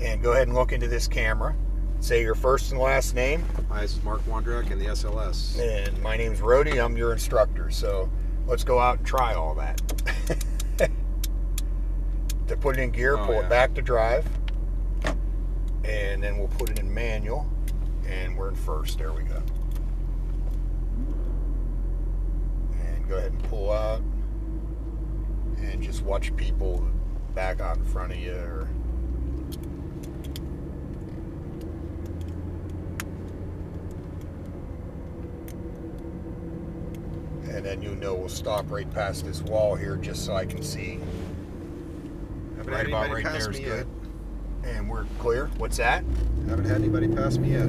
And go ahead and look into this camera. Say your first and last name. Hi, this is Mark Wondrak in the SLS. And my name's Rody. I'm your instructor. So let's go out and try all that. To put it in gear, pull it back to drive. And then we'll put it in manual. And we're in first. There we go. And go ahead and pull out. And just watch people back out in front of you. Or and then we'll stop right past this wall here just so I can see. Right about right there is good. And we're clear. What's that? Haven't had anybody pass me yet.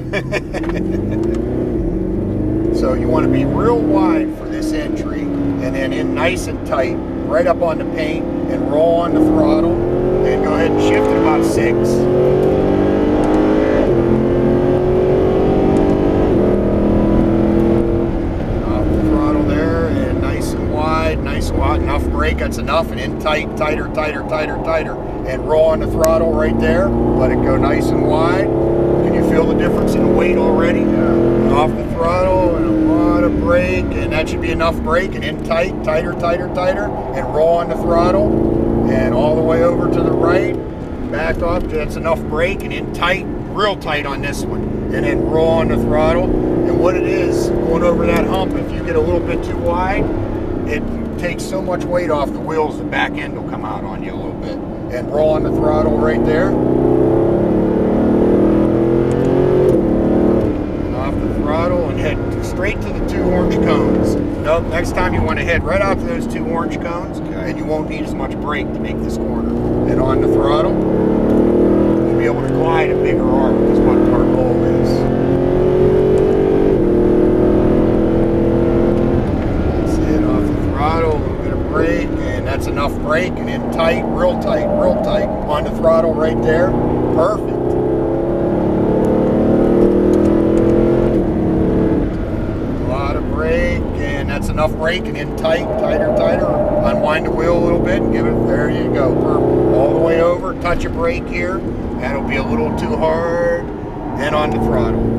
So you want to be real wide for this entry, and then in nice and tight, right up on the paint, and roll on the throttle, and go ahead and shift it about 6. Enough brake, that's enough, and in tight, tighter, and roll on the throttle right there. Let it go nice and wide. Can you feel the difference in the weight already? Yeah. Off the throttle and a lot of brake, and that should be enough brake, and in tight, tighter, and roll on the throttle, and all the way over to the right, back off, that's enough brake, and in tight, real tight on this one, and then roll on the throttle. And what it is, going over that hump, if you get a little bit too wide, it takes so much weight off the wheels, the back end will come out on you a little bit. And roll on the throttle right there. And off the throttle and head straight to the 2 orange cones. Nope, next time you want to head right out to those 2 orange cones, and you won't need as much brake to make this corner. And on the throttle, you'll be able to glide a bigger arc, is what our goal is. Throttle, a little bit of brake, and that's enough brake, and in tight, real tight on the throttle right there. Perfect. A lot of brake, and that's enough brake, and in tight, tighter. Unwind the wheel a little bit and give it, there you go. All the way over, touch a brake here. That'll be a little too hard. And on the throttle.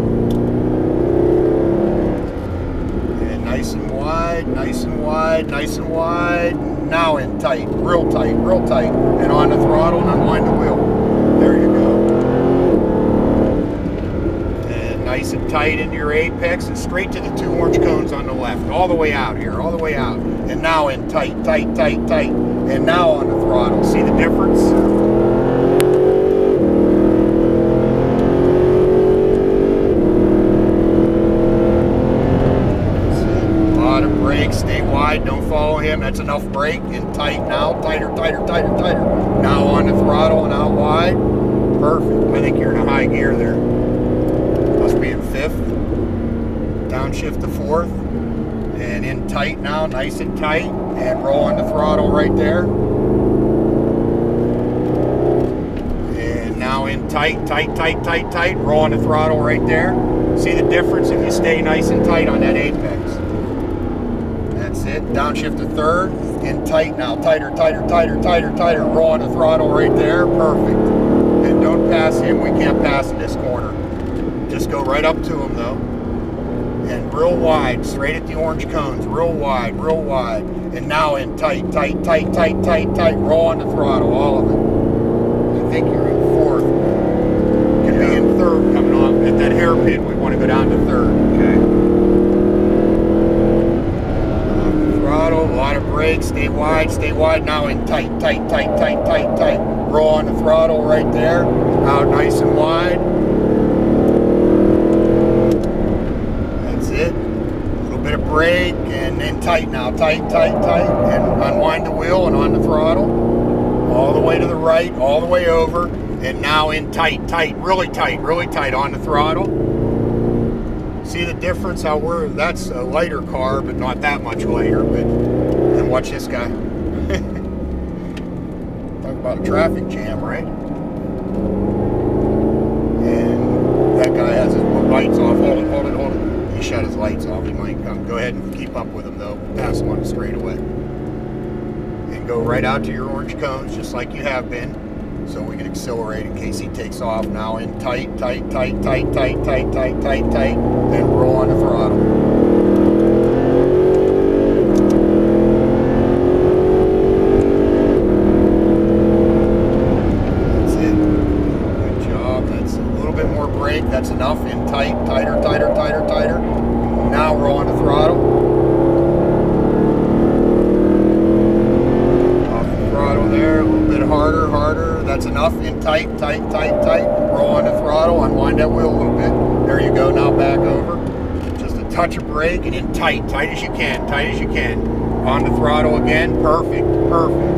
Nice and wide, now in tight, real tight, and on the throttle and unwind the wheel. There you go. And nice and tight into your apex and straight to the 2 orange cones on the left, all the way out here, and now in tight, and now on the throttle. See the difference? Stay wide, don't follow him, that's enough brake, and tight now, tighter. Now on the throttle and out wide. Perfect. I think you're in a high gear there. Must be in 5th. Downshift to 4th. And in tight now, nice and tight, and roll on the throttle right there. And now in tight, roll on the throttle right there. See the difference if you stay nice and tight on that apex. That's it. Downshift to 3rd. In tight now. Tighter. Roll on the throttle right there. Perfect. And don't pass him. We can't pass in this corner. Just go right up to him though. And real wide. Straight at the orange cones. Real wide. And now in tight. Roll on the throttle. All of it. I think you're in 4th. Could be in 3rd coming off. At that hairpin, we want to go down to 3rd. Okay. A lot of brakes, stay wide now in tight. Roll on the throttle right there, out nice and wide. That's it. A little bit of brake and then tight now, tight, and unwind the wheel and on the throttle. All the way to the right, all the way over, and now in tight, really tight on the throttle. See the difference? That's a lighter car, but not that much lighter. And watch this guy. Talk about a traffic jam, right? And that guy has his lights off. Hold it. He shut his lights off. He might come. Go ahead and keep up with him though. Pass him on the straightaway. And go right out to your orange cones, just like you have been. so we can accelerate in case he takes off. Now in tight, tight, tight, tight, tight, tight, tight, tight, tight, then roll on the throttle. That's it. Good job. That's a little bit more brake. That's enough. In tight, tighter, tighter, tighter, tighter. Now roll on the throttle. Harder, harder. That's enough. In tight, tight, tight, tight. Roll on the throttle. Unwind that wheel a little bit. There you go. Now back over. Just a touch of brake and in tight, tight as you can, tight as you can. On the throttle again. Perfect, perfect.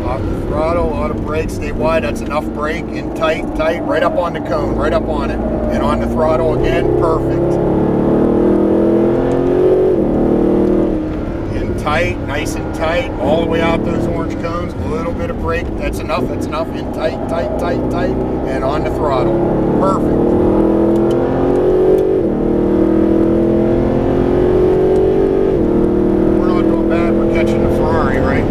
Off the throttle. A lot of brake. Stay wide. That's enough brake. In tight, tight. Right up on the cone. Right up on it. And on the throttle again. Perfect. Tight, nice and tight, all the way out those orange cones. A little bit of brake, that's enough, that's enough. In tight, tight, tight, tight, and on the throttle. Perfect. We're not doing bad, we're catching the Ferrari, right?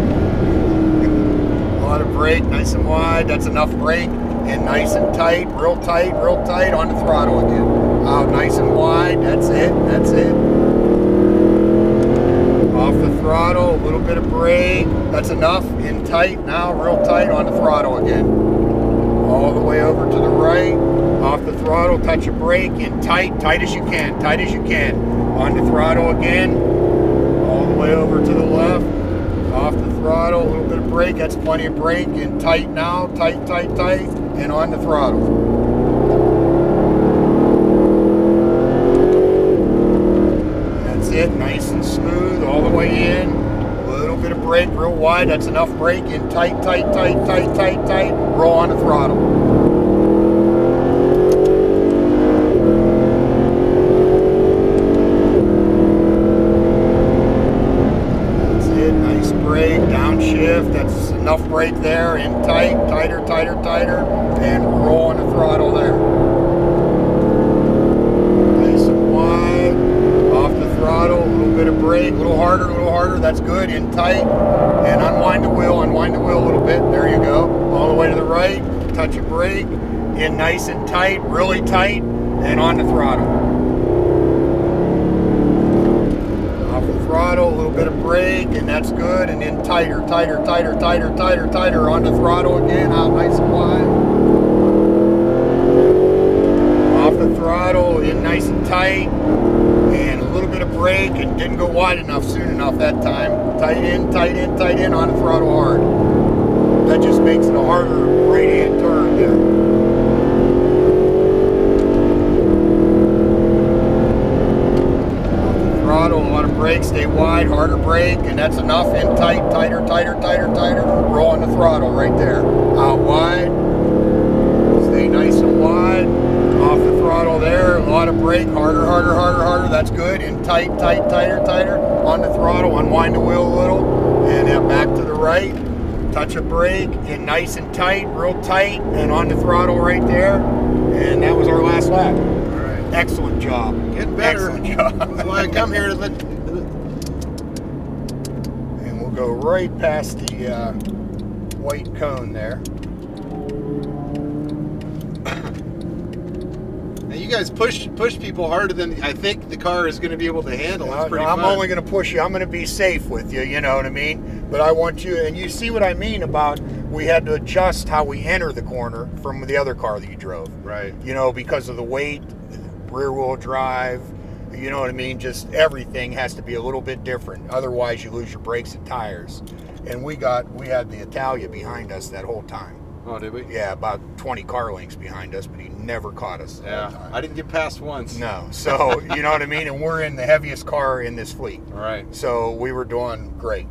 A lot of brake, nice and wide, that's enough brake. And nice and tight, real tight, on the throttle again. Out nice and wide, that's it, that's it. Off the throttle, a little bit of brake, that's enough. In tight, now real tight on the throttle again. All the way over to the right, off the throttle, touch of brake, in tight, tight as you can, tight as you can. On the throttle again, all the way over to the left, off the throttle, a little bit of brake, that's plenty of brake. In tight now, tight, tight, tight, and on the throttle. It nice and smooth all the way in. A little bit of brake, real wide. That's enough brake. In tight, tight, tight, tight, tight, tight. Roll on the throttle. That's it. Nice brake. Downshift. That's enough brake there. In tight, tighter, tighter, tighter, and roll on the throttle there. Throttle, a little bit of brake, a little harder, that's good. In tight, and unwind the wheel a little bit. There you go. All the way to the right, touch of brake, in nice and tight, really tight, and on the throttle. Off the throttle, a little bit of brake, and that's good. And then tighter, tighter, tighter, tighter, tighter, tighter, on the throttle again, out nice and wide. Off the throttle, in nice and tight. And a little bit of brake, and didn't go wide enough soon enough that time. Tight in, tight in, tight in, on the throttle hard. That just makes it a harder right-hand turn there. Off the throttle, a lot of brake, stay wide, harder brake, and that's enough. In tight, tighter, tighter, tighter, tighter. Roll on the throttle right there. Out wide, stay nice and wide. Off the throttle there, a lot of brake, harder, harder, harder, harder, that's good. In tight, tight, tighter, tighter, on the throttle, unwind the wheel a little, and then back to the right, touch of brake, and nice and tight, real tight, and on the throttle right there, and that was our last lap. All right. Excellent job. Getting better. Excellent job. That's why I come here to let... And we'll go right past the white cone there. You guys push people harder than I think the car is going to be able to handle. It's pretty I'm fun. only going to push you. I'm going to be safe with you, you know what I mean? But I want you, and you see what I mean about we had to adjust how we enter the corner from the other car that you drove. Right. You know, because of the weight, rear wheel drive, you know what I mean? Just everything has to be a little bit different. Otherwise, you lose your brakes and tires. And we had the Italia behind us that whole time. Oh, did we? Yeah, about 20 car lengths behind us, but he never caught us. Yeah, I didn't get past once. No, so you know what I mean? And we're in the heaviest car in this fleet. All right. So we were doing great.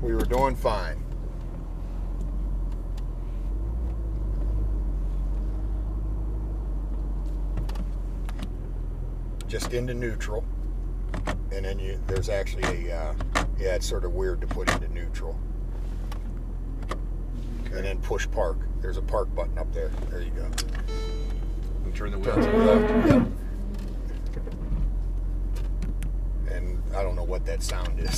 We were doing fine. Just into neutral. And then there's actually a, yeah, it's sort of weird to put into neutral. And then push park. There's a park button up there. There you go. And turn the wheel Turn to to the the left. left. Yep. And I don't know what that sound is.